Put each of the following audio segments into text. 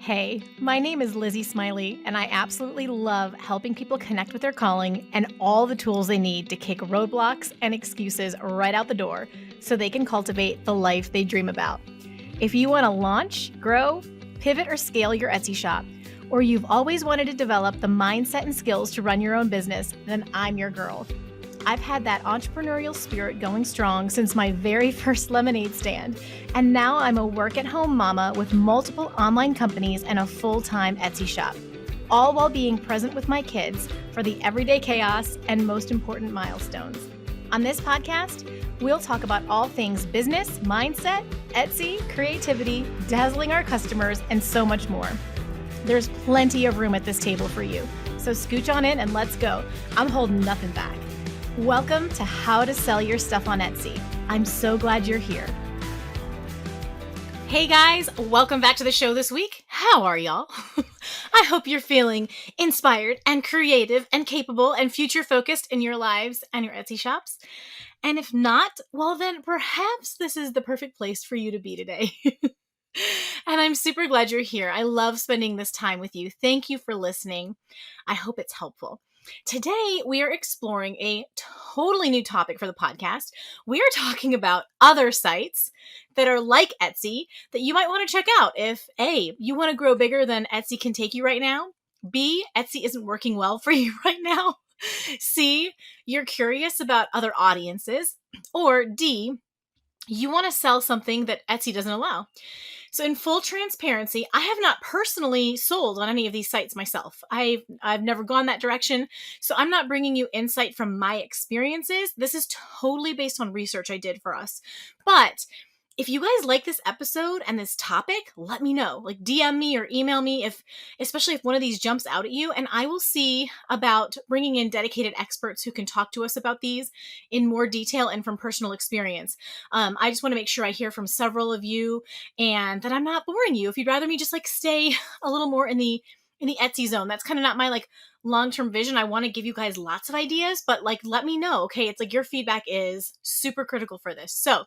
Hey, my name is Lizzie Smiley, and I absolutely love helping people connect with their calling and all the tools they need to kick roadblocks and excuses right out the door so they can cultivate the life they dream about. If you want to launch, grow, pivot, or scale your Etsy shop, or you've always wanted to develop the mindset and skills to run your own business, then I'm your girl. I've had that entrepreneurial spirit going strong since my very first lemonade stand, and now I'm a work-at-home mama with multiple online companies and a full-time Etsy shop, all while being present with my kids for the everyday chaos and most important milestones. On this podcast, we'll talk about all things business, mindset, Etsy, creativity, dazzling our customers, and so much more. There's plenty of room at this table for you, so scooch on in and let's go. I'm holding nothing back. Welcome to How to Sell Your Stuff on Etsy. I'm so glad you're here. Hey guys, welcome back to the show this week. How are y'all? I hope you're feeling inspired and creative and capable and future focused in your lives and your Etsy shops. And if not, well then perhaps this is the perfect place for you to be today. And I'm super glad you're here. I love spending this time with you. Thank you for listening. I hope it's helpful. Today, we are exploring a totally new topic for the podcast. We are talking about other sites that are like Etsy that you might want to check out if A, you want to grow bigger than Etsy can take you right now, B, Etsy isn't working well for you right now, C, you're curious about other audiences, or D, you want to sell something that Etsy doesn't allow. So in full transparency, I have not personally sold on any of these sites myself. I've never gone that direction. So I'm not bringing you insight from my experiences. This is totally based on research I did for us. But if you guys like this episode and this topic, let me know. Like DM me or email me especially if one of these jumps out at you, and I will see about bringing in dedicated experts who can talk to us about these in more detail and from personal experience. I just want to make sure I hear from several of you and that I'm not boring you. If you'd rather me just like stay a little more in the Etsy zone, that's kind of not my like long-term vision. I want to give you guys lots of ideas, but like let me know. Okay, it's like your feedback is super critical for this. So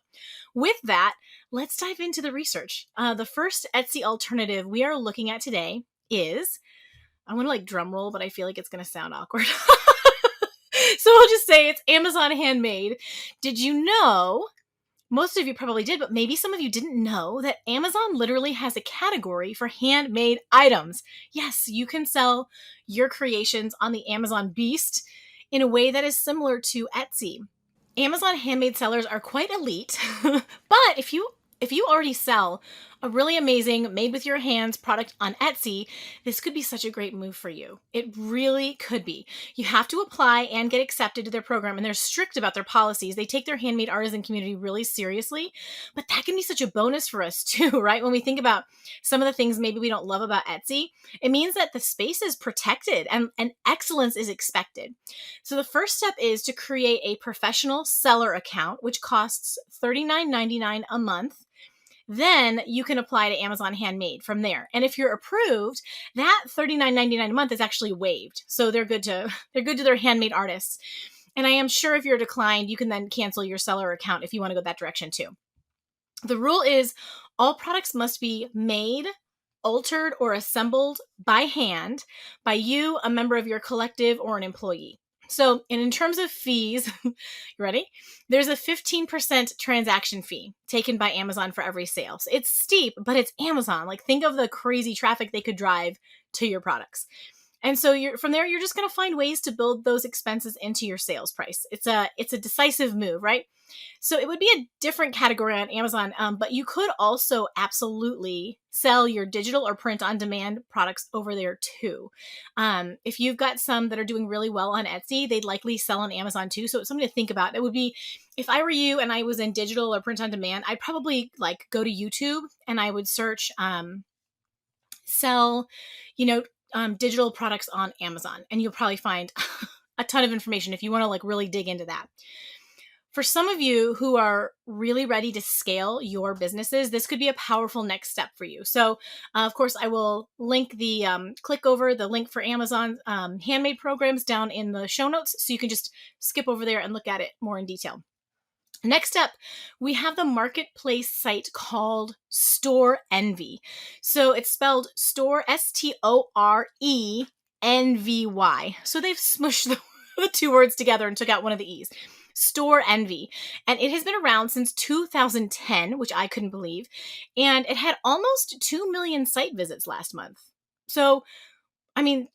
with that, let's dive into the research. The first Etsy alternative we are looking at today is, I want to like drum roll, but I feel like it's going to sound awkward. So I'll just say it's Amazon Handmade. Did you know, most of you probably did, but maybe some of you didn't know that Amazon literally has a category for handmade items. Yes, you can sell your creations on the Amazon Beast in a way that is similar to Etsy. Amazon handmade sellers are quite elite, but if you already sell a really amazing made with your hands product on Etsy, this could be such a great move for you. It really could be. You have to apply and get accepted to their program, and they're strict about their policies. They take their handmade artisan community really seriously, but that can be such a bonus for us too, right? When we think about some of the things maybe we don't love about Etsy, it means that the space is protected and excellence is expected. So the first step is to create a professional seller account, which costs $39.99 a month. Then you can apply to Amazon Handmade from there. And if you're approved, that $39.99 a month is actually waived. So they're good to their handmade artists. And I am sure if you're declined, you can then cancel your seller account if you want to go that direction too. The rule is all products must be made, altered, or assembled by hand by you, a member of your collective, or an employee. So, and in terms of fees, you ready? There's a 15% transaction fee taken by Amazon for every sale. So it's steep, but it's Amazon. Like think of the crazy traffic they could drive to your products. And so from there, you're just going to find ways to build those expenses into your sales price. It's a decisive move, right? So it would be a different category on Amazon, but you could also absolutely sell your digital or print on demand products over there too. If you've got some that are doing really well on Etsy, they'd likely sell on Amazon too. So it's something to think about. It would be, if I were you and I was in digital or print on demand, I'd probably like go to YouTube and I would search sell, digital products on Amazon, and you'll probably find a ton of information if you want to like really dig into that. For some of you who are really ready to scale your businesses, this could be a powerful next step for you. So, of course, I will link click over the link for Amazon handmade programs down in the show notes, so you can just skip over there and look at it more in detail. Next up, we have the marketplace site called Store Envy. So it's spelled Store, STORENVY. So they've smushed the two words together and took out one of the E's. Store Envy. And it has been around since 2010, which I couldn't believe. And it had almost 2 million site visits last month. So, I mean,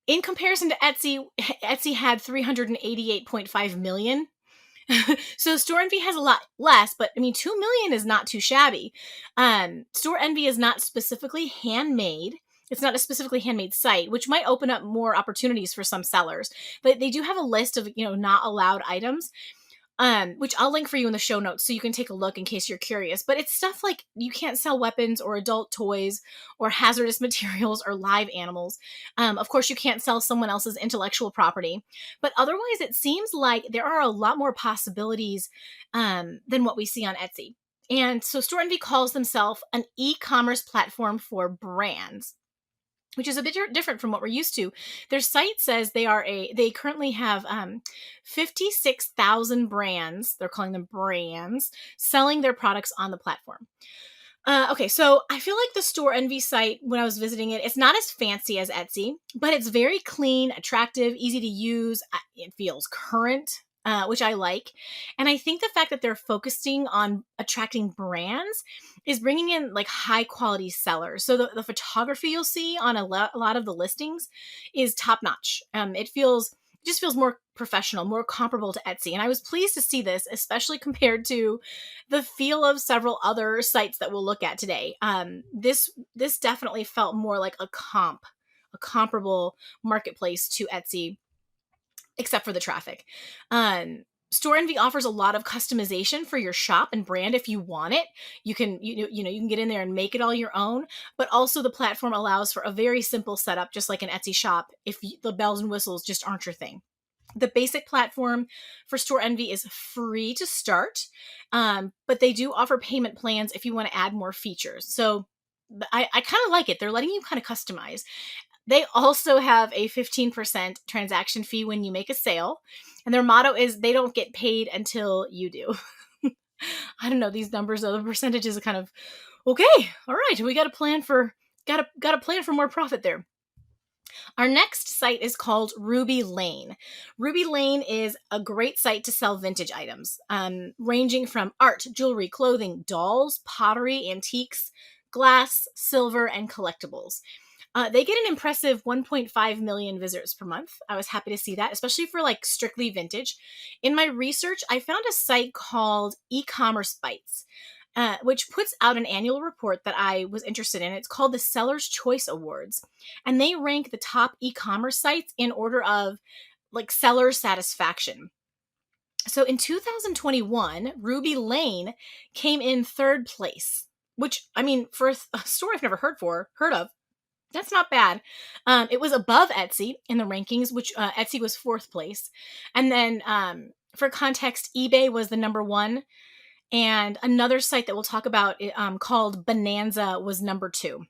in comparison to Etsy, Etsy had 388.5 million. So Store Envy has a lot less, but I mean, 2 million is not too shabby. Store Envy is not specifically handmade. It's not a specifically handmade site, which might open up more opportunities for some sellers. But they do have a list of, not allowed items, which I'll link for you in the show notes so you can take a look in case you're curious. But it's stuff like you can't sell weapons or adult toys or hazardous materials or live animals. Of course, you can't sell someone else's intellectual property. But otherwise, it seems like there are a lot more possibilities than what we see on Etsy. And so Store Envy calls themselves an e-commerce platform for brands, which is a bit different from what we're used to. Their site says they currently have 56,000 brands, they're calling them brands, selling their products on the platform. Okay, so I feel like the Store Envy site, when I was visiting it, it's not as fancy as Etsy, but it's very clean, attractive, easy to use. It feels current, which I like. And I think the fact that they're focusing on attracting brands is bringing in like high quality sellers. So the photography you'll see on a lot of the listings is top notch. It just feels more professional, more comparable to Etsy. And I was pleased to see this, especially compared to the feel of several other sites that we'll look at today. This definitely felt more like a comparable marketplace to Etsy, except for the traffic. Store Envy offers a lot of customization for your shop and brand if you want it. You can you can get in there and make it all your own, but also the platform allows for a very simple setup, just like an Etsy shop, if the bells and whistles just aren't your thing. The basic platform for Store Envy is free to start, but they do offer payment plans if you want to add more features. So I kind of like it. They're letting you kind of customize. They also have a 15% transaction fee when you make a sale. And their motto is they don't get paid until you do. I don't know, these numbers, the percentages are kind of, okay, all right, we got to plan for more profit there. Our next site is called Ruby Lane. Ruby Lane is a great site to sell vintage items, ranging from art, jewelry, clothing, dolls, pottery, antiques, glass, silver, and collectibles. They get an impressive 1.5 million visitors per month. I was happy to see that, especially for like strictly vintage. In my research, I found a site called E-commerce Bites, which puts out an annual report that I was interested in. It's called the Seller's Choice Awards, and they rank the top e-commerce sites in order of like seller satisfaction. So in 2021, Ruby Lane came in third place, which I mean, for a store I've never heard of, that's not bad. It was above Etsy in the rankings, which Etsy was fourth place. And then for context, eBay was the number one. And another site that we'll talk about called Bonanza was number two.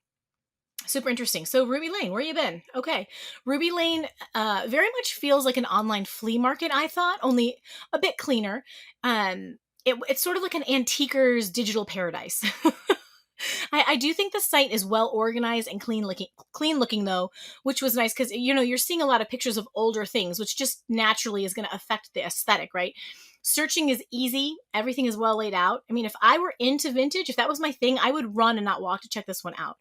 Super interesting. So Ruby Lane, where you been? Okay. Ruby Lane very much feels like an online flea market, I thought, only a bit cleaner. It's sort of like an antiquer's digital paradise. I do think the site is well organized and clean looking though, which was nice because you're seeing a lot of pictures of older things, which just naturally is going to affect the aesthetic, right? Searching is easy. Everything is well laid out. I mean, if I were into vintage, if that was my thing, I would run and not walk to check this one out.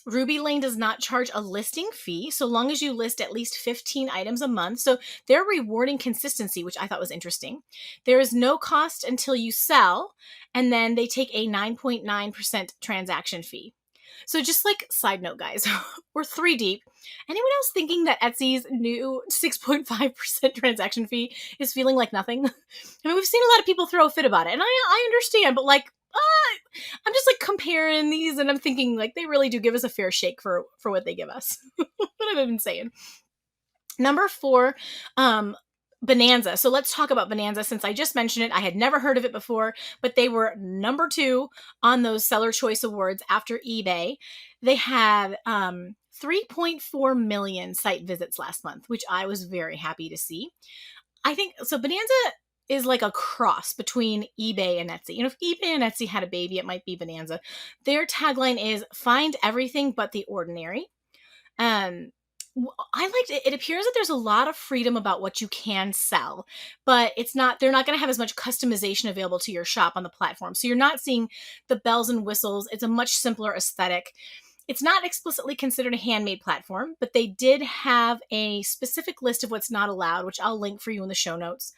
Ruby Lane does not charge a listing fee so long as you list at least 15 items a month. So they're rewarding consistency, which I thought was interesting. There is no cost until you sell, and then they take a 9.9% transaction fee. So just like side note, guys, we're 3 deep. Anyone else thinking that Etsy's new 6.5% transaction fee is feeling like nothing? I mean, we've seen a lot of people throw a fit about it, and I understand, but like, I'm just like comparing these and I'm thinking like they really do give us a fair shake for what they give us. What have I been saying? Number 4, Bonanza. So let's talk about Bonanza since I just mentioned it. I had never heard of it before, but they were number 2 on those Seller Choice Awards after eBay. They had 3.4 million site visits last month, which I was very happy to see. I think so. Bonanza is like a cross between eBay and Etsy. If eBay and Etsy had a baby, it might be Bonanza. Their tagline is find everything but the ordinary. Um, I liked it. It appears that there's a lot of freedom about what you can sell, but they're not going to have as much customization available to your shop on the platform. So you're not seeing the bells and whistles. It's a much simpler aesthetic. It's not explicitly considered a handmade platform, but they did have a specific list of what's not allowed, which I'll link for you in the show notes.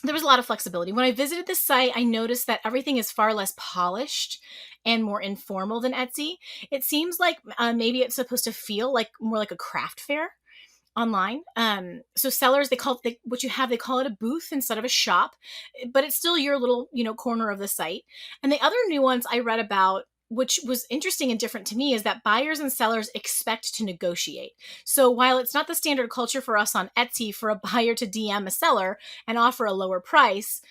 There was a lot of flexibility. When I visited the site, I noticed that everything is far less polished and more informal than Etsy. It seems like maybe it's supposed to feel like more like a craft fair online. So sellers, they call it a booth instead of a shop, but it's still your little, corner of the site. And the other nuance I read about, which was interesting and different to me, is that buyers and sellers expect to negotiate. So while it's not the standard culture for us on Etsy for a buyer to DM a seller and offer a lower price,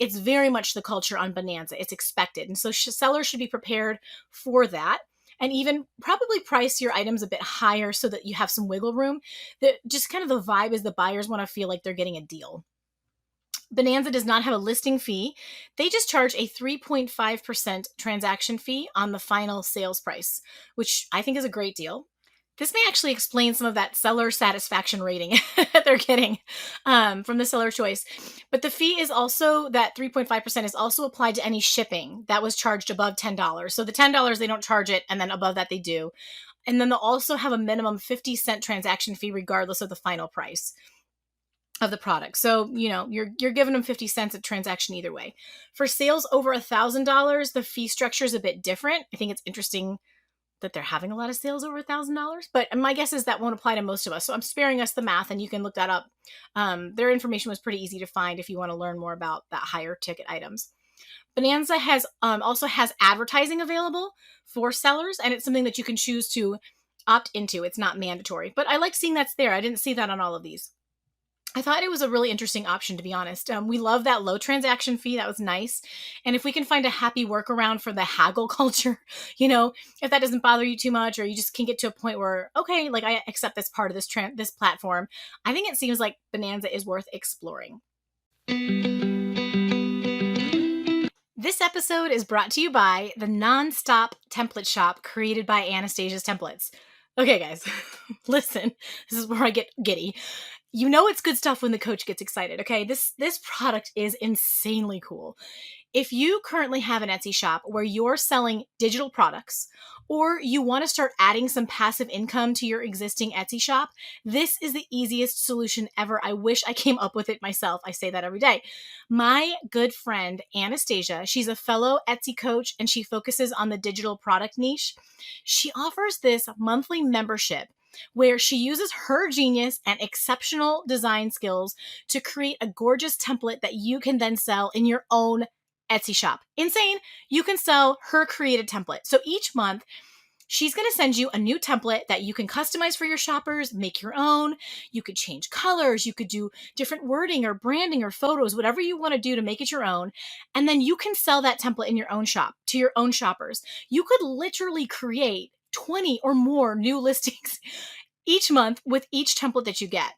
it's very much the culture on Bonanza. It's expected. And so sellers should be prepared for that, and even probably price your items a bit higher so that you have some wiggle room. Just kind of the vibe is the buyers want to feel like they're getting a deal. Bonanza does not have a listing fee. They just charge a 3.5% transaction fee on the final sales price, which I think is a great deal. This may actually explain some of that seller satisfaction rating they're getting from the seller choice. But the fee is also, that 3.5% is also applied to any shipping that was charged above $10. So the $10, they don't charge it, and then above that they do. And then they'll also have a minimum 50-cent transaction fee regardless of the final price of the product. So, you're giving them 50 cents at transaction either way. For sales over $1,000, the fee structure is a bit different. I think it's interesting that they're having a lot of sales over $1,000, but my guess is that won't apply to most of us. So I'm sparing us the math, and you can look that up. Their information was pretty easy to find if you want to learn more about that higher ticket items. Bonanza also has advertising available for sellers, and it's something that you can choose to opt into. It's not mandatory, but I like seeing that's there. I didn't see that on all of these. I thought it was a really interesting option, to be honest. We love that low transaction fee. That was nice. And if we can find a happy workaround for the haggle culture, if that doesn't bother you too much, or you just can get to a point where, okay, like I accept this part of this platform, I think it seems like Bonanza is worth exploring. This episode is brought to you by the Nonstop Template Shop created by Anastasia's Templates. Okay, guys, listen, this is where I get giddy. It's good stuff when the coach gets excited, okay? This product is insanely cool. If you currently have an Etsy shop where you're selling digital products, or you want to start adding some passive income to your existing Etsy shop, this is the easiest solution ever. I wish I came up with it myself. I say that every day. My good friend, Anastasia, she's a fellow Etsy coach, and she focuses on the digital product niche. She offers this monthly membership where she uses her genius and exceptional design skills to create a gorgeous template that you can then sell in your own Etsy shop. Insane. You can sell her created template. So each month, she's going to send you a new template that you can customize for your shoppers, make your own. You could change colors. You could do different wording or branding or photos, whatever you want to do to make it your own. And then you can sell that template in your own shop to your own shoppers. You could literally create 20 or more new listings each month with each template that you get.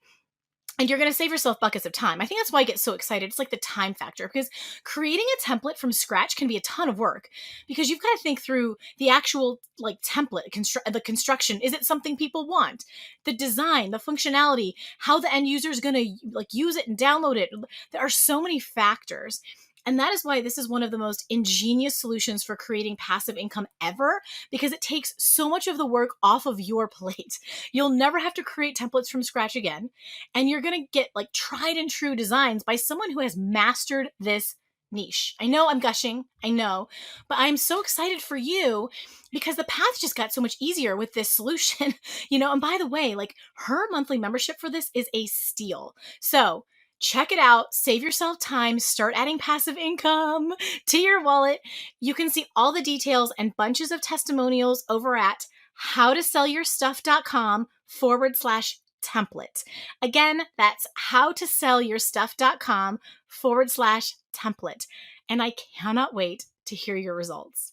And you're going to save yourself buckets of time. I think that's why I get so excited. It's like the time factor, because creating a template from scratch can be a ton of work, because you've got to think through the actual template, the construction. Is it something people want? The design, the functionality, how the end user is going to use it and download it. There are so many factors. And that is why this is one of the most ingenious solutions for creating passive income ever, because it takes so much of the work off of your plate. You'll never have to create templates from scratch again. And you're going to get tried and true designs by someone who has mastered this niche. I know I'm gushing, I know, but I'm so excited for you because the path just got so much easier with this solution, and by the way, her monthly membership for this is a steal. So check it out. Save yourself time. Start adding passive income to your wallet. You can see all the details and bunches of testimonials over at howtosellyourstuff.com/template. Again, that's howtosellyourstuff.com/template. And I cannot wait to hear your results.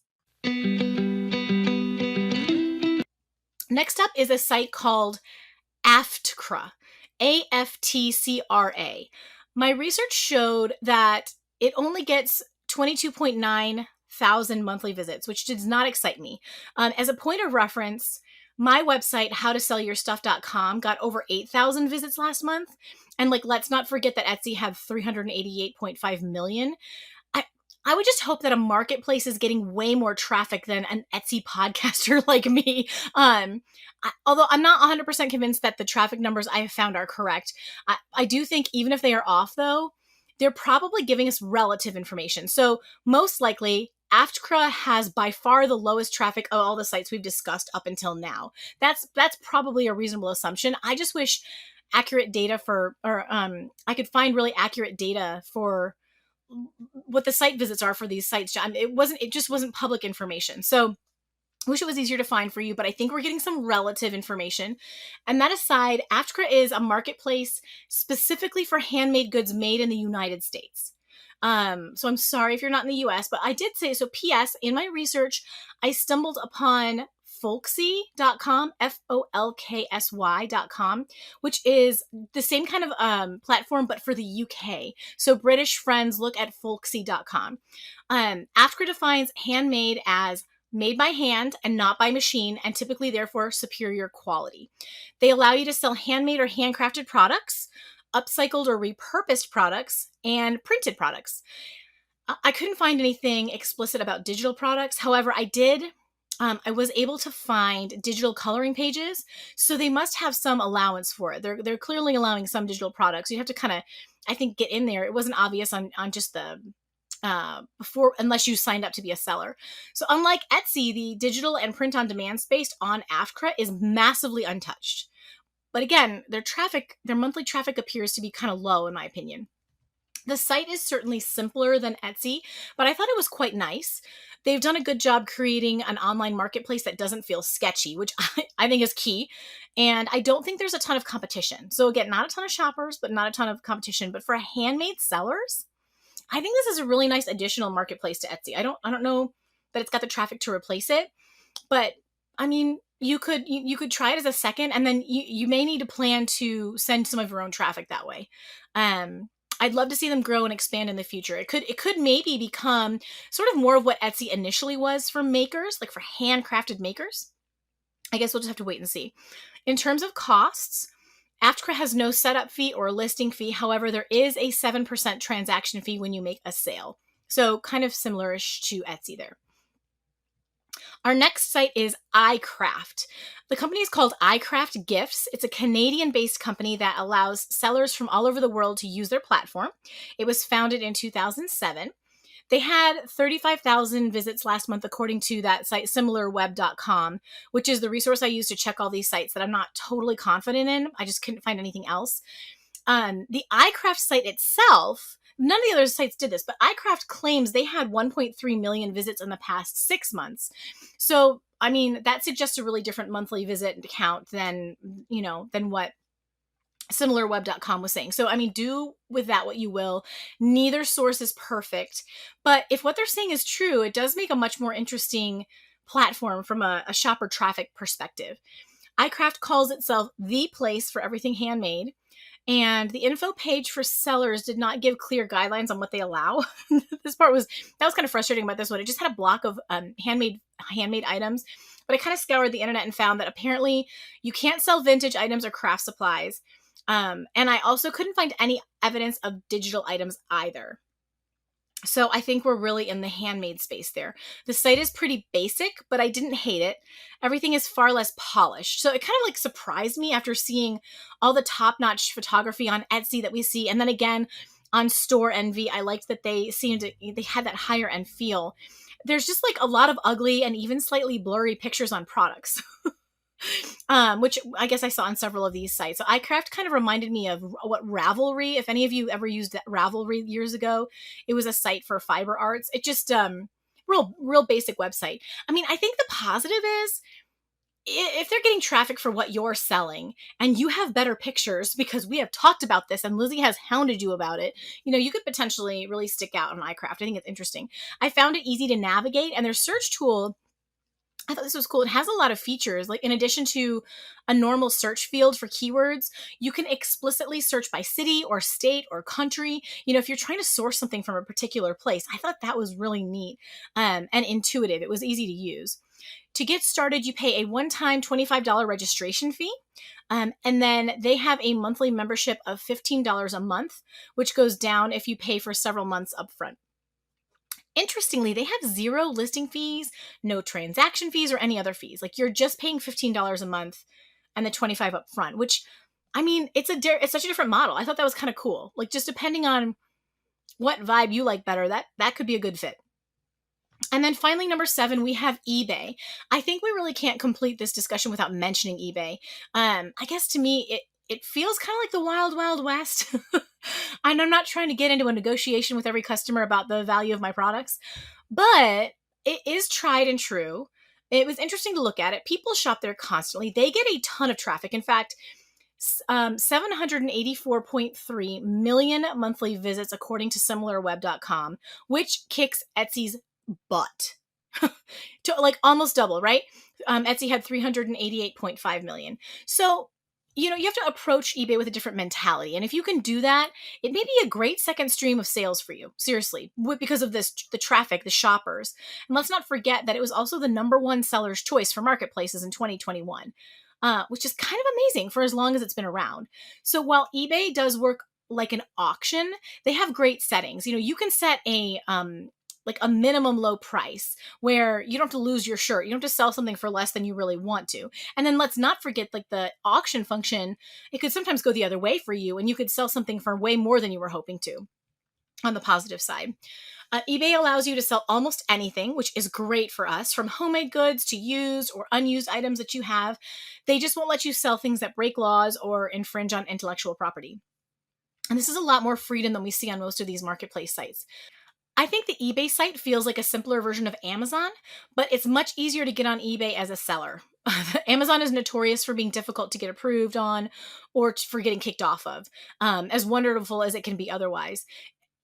Next up is a site called Aftcra. AFTCRA. My research showed that it only gets 22.9 thousand monthly visits, which does not excite me. As a point of reference, my website, howtosellyourstuff.com, got over 8,000 visits last month. And like, let's not forget that Etsy had 388.5 million. I, I would just hope that a marketplace is getting way more traffic than an Etsy podcaster like me. Although I'm not 100% convinced that the traffic numbers I have found are correct. I do think even if they are off, though, they're probably giving us relative information. So most likely, AFTCRA has by far the lowest traffic of all the sites we've discussed up until now. That's probably a reasonable assumption. I just wish accurate data I could find really accurate data for what the site visits are for these sites. It just wasn't public information. So I wish it was easier to find for you, but I think we're getting some relative information. And that aside, AFTCRA is a marketplace specifically for handmade goods made in the United States. So I'm sorry if you're not in the US, but I did say so. P.S. In my research, I stumbled upon folksy.com, folksy.com, which is the same kind of platform, but for the UK. So British friends, look at folksy.com. AFTCRA defines handmade as made by hand and not by machine, and typically, therefore, superior quality. They allow you to sell handmade or handcrafted products, upcycled or repurposed products, and printed products. I couldn't find anything explicit about digital products. However, I was able to find digital coloring pages, so they must have some allowance for it. They're clearly allowing some digital products. You have to kind of, I think, get in there. It wasn't obvious on just the before, unless you signed up to be a seller. So unlike Etsy, the digital and print on demand space on AFTCRA is massively untouched. But again, their monthly traffic appears to be kind of low, in my opinion. The site is certainly simpler than Etsy, but I thought it was quite nice. They've done a good job creating an online marketplace that doesn't feel sketchy, which I think is key. And I don't think there's a ton of competition. So again, not a ton of shoppers, but not a ton of competition. But for handmade sellers, I think this is a really nice additional marketplace to Etsy. I don't know that it's got the traffic to replace it, but I mean, you could try it as a second, and then you may need to plan to send some of your own traffic that way. I'd love to see them grow and expand in the future. It could maybe become sort of more of what Etsy initially was for makers, like for handcrafted makers. I guess we'll just have to wait and see. In terms of costs, AFTCRA has no setup fee or listing fee. However, there is a 7% transaction fee when you make a sale. So kind of similar-ish to Etsy there. Our next site is iCraft. The company is called iCraft Gifts. It's a Canadian-based company that allows sellers from all over the world to use their platform. It was founded in 2007. They had 35,000 visits last month, according to that site, similarweb.com, which is the resource I use to check all these sites that I'm not totally confident in. I just couldn't find anything else. The iCraft site itself, none of the other sites did this, but iCraft claims they had 1.3 million visits in the past 6 months. So, I mean, that suggests a really different monthly visit count than what similarweb.com was saying. So, I mean, do with that what you will. Neither source is perfect. But if what they're saying is true, it does make a much more interesting platform from a shopper traffic perspective. iCraft calls itself the place for everything handmade. And the info page for sellers did not give clear guidelines on what they allow. That was kind of frustrating about this one. It just had a block of handmade items. But I kind of scoured the internet and found that apparently you can't sell vintage items or craft supplies. And I also couldn't find any evidence of digital items either. So I think we're really in the handmade space there. The site is pretty basic, but I didn't hate it. Everything is far less polished. So it kind of like surprised me after seeing all the top-notch photography on Etsy that we see. And then again, on Store Envy, I liked that they had that higher end feel. There's just like a lot of ugly and even slightly blurry pictures on products. Which I guess I saw on several of these sites. So iCraft kind of reminded me of what Ravelry, if any of you ever used Ravelry years ago, it was a site for fiber arts. It just, real basic website. I mean, I think the positive is if they're getting traffic for what you're selling and you have better pictures, because we have talked about this and Lizzie has hounded you about it, you could potentially really stick out on iCraft. I think it's interesting. I found it easy to navigate, and their search tool I thought this was cool. It has a lot of features. Like, in addition to a normal search field for keywords, you can explicitly search by city or state or country. If you're trying to source something from a particular place, I thought that was really neat, and intuitive. It was easy to use. To get started, you pay a one-time $25 registration fee. And then they have a monthly membership of $15 a month, which goes down if you pay for several months upfront. Interestingly, they have zero listing fees, no transaction fees, or any other fees. Like, you're just paying $15 a month and the 25 up front, which, I mean, it's such a different model. I thought that was kind of cool. Like, just depending on what vibe you like better, that could be a good fit. And then finally, number 7, we have eBay. I think we really can't complete this discussion without mentioning eBay. I guess to me, it feels kind of like the wild, wild west. And I'm not trying to get into a negotiation with every customer about the value of my products, but it is tried and true. It was interesting to look at it. People shop there constantly. They get a ton of traffic. In fact, 784.3 million monthly visits, according to SimilarWeb.com, which kicks Etsy's butt to like almost double, right? Etsy had 388.5 million. So, you have to approach eBay with a different mentality. And if you can do that, it may be a great second stream of sales for you. Seriously, because of the traffic, the shoppers. And let's not forget that it was also the number one seller's choice for marketplaces in 2021, which is kind of amazing for as long as it's been around. So while eBay does work like an auction, they have great settings. You can set a minimum low price where you don't have to lose your shirt. You don't have to sell something for less than you really want to. And then let's not forget, like, the auction function, it could sometimes go the other way for you, and you could sell something for way more than you were hoping to on the positive side. eBay allows you to sell almost anything, which is great for us, from homemade goods to used or unused items that you have. They just won't let you sell things that break laws or infringe on intellectual property. And this is a lot more freedom than we see on most of these marketplace sites. I think the eBay site feels like a simpler version of Amazon, but it's much easier to get on eBay as a seller. Amazon is notorious for being difficult to get approved on or for getting kicked off of, as wonderful as it can be otherwise.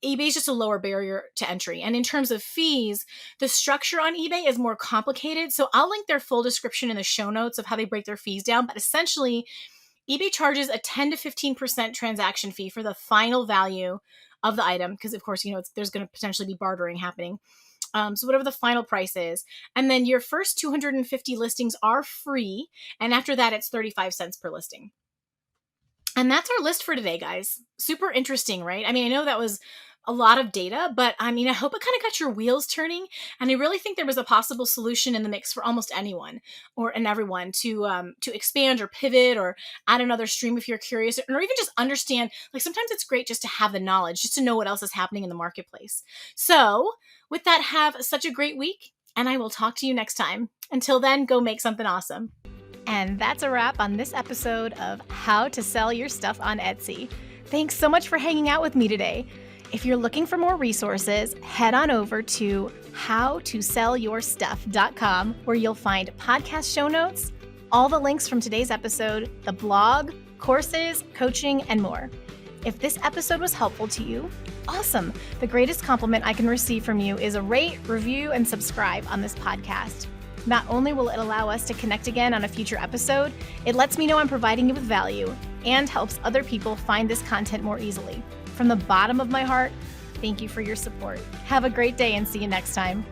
eBay is just a lower barrier to entry. And in terms of fees, the structure on eBay is more complicated. So I'll link their full description in the show notes of how they break their fees down. But essentially, eBay charges a 10 to 15% transaction fee for the final value of the item, because of course, there's going to potentially be bartering happening. So whatever the final price is. And then your first 250 listings are free. And after that, it's 35 cents per listing. And that's our list for today, guys. Super interesting, right? I mean, I know that was a lot of data, but I mean, I hope it kind of got your wheels turning. And I really think there was a possible solution in the mix for almost anyone and everyone to expand or pivot or add another stream if you're curious, or even just understand. Like, sometimes it's great just to have the knowledge, just to know what else is happening in the marketplace. So with that, have such a great week, and I will talk to you next time. Until then, go make something awesome. And that's a wrap on this episode of How to Sell Your Stuff on Etsy. Thanks so much for hanging out with me today. If you're looking for more resources, head on over to howtosellyourstuff.com, where you'll find podcast show notes, all the links from today's episode, the blog, courses, coaching, and more. If this episode was helpful to you, awesome. The greatest compliment I can receive from you is a rate, review, and subscribe on this podcast. Not only will it allow us to connect again on a future episode, it lets me know I'm providing you with value and helps other people find this content more easily. From the bottom of my heart, thank you for your support. Have a great day and see you next time.